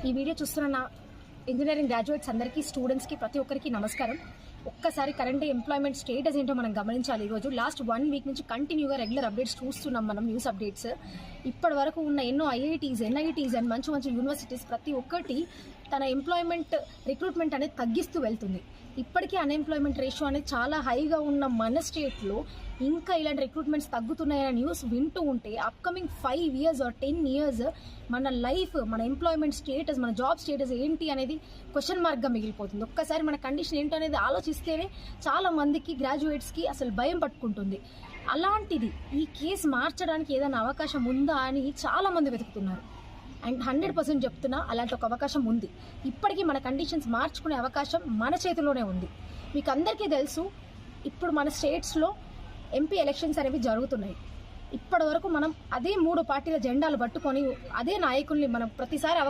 ఈ వీడియో చూస్తున్న నా ఇంజనీరింగ్ గ్రాడ్యుయేట్స్ అందరికీ, స్టూడెంట్స్కి, ప్రతి ఒక్కరికి నమస్కారం. ఒక్కసారి కరెంట్ ఎంప్లాయ్మెంట్ స్టేటస్ ఏంటో మనం గమనించాలి. ఈరోజు లాస్ట్ 1 వీక్ నుంచి కంటిన్యూగా రెగ్యులర్ అప్డేట్స్ చూస్తున్నాం మనం, న్యూస్ అప్డేట్స్. ఇప్పటి వరకు ఉన్న ఎన్నో ఐఐటీస్, ఎన్ఐటీస్ అండ్ మంచి మంచి యూనివర్సిటీస్ ప్రతి ఒక్కటి తన ఎంప్లాయ్మెంట్ రిక్రూట్మెంట్ అనేది తగ్గిస్తూ వెళ్తుంది. ఇప్పటికీ అన్ఎంప్లాయ్మెంట్ రేషియో అనేది చాలా హైగా ఉన్న మన స్టేట్లో ఇంకా ఇలాంటి రిక్రూట్మెంట్స్ తగ్గుతున్నాయనే న్యూస్ వింటూ ఉంటే అప్కమింగ్ 5 years ఆర్ 10 years మన లైఫ్, మన ఎంప్లాయ్మెంట్ స్టేటస్, మన జాబ్ స్టేటస్ ఏంటి అనేది క్వశ్చన్ మార్క్గా మిగిలిపోతుంది. ఒక్కసారి మన కండిషన్ ఏంటో అనేది ఆలోచిస్తేనే చాలా మందికి, గ్రాడ్యుయేట్స్కి అసలు భయం పట్టుకుంటుంది. అలాంటిది ఈ కేసు మార్చడానికి ఏదైనా అవకాశం ఉందా అని చాలా మంది వెతుకుతున్నారు. అండ్ 100% చెప్తున్నా, అలాంటి ఒక అవకాశం ఉంది. ఇప్పటికీ మన కండిషన్స్ మార్చుకునే అవకాశం మన చేతిలోనే ఉంది. మీకు అందరికీ తెలుసు, ఇప్పుడు మన స్టేట్స్లో ఎంపీ ఎలక్షన్స్ అనేవి జరుగుతున్నాయి. ఇప్పటి వరకు మనం అదే 3 పార్టీల జెండాలు పట్టుకొని అదే నాయకుల్ని మనం ప్రతిసారి అవకాశం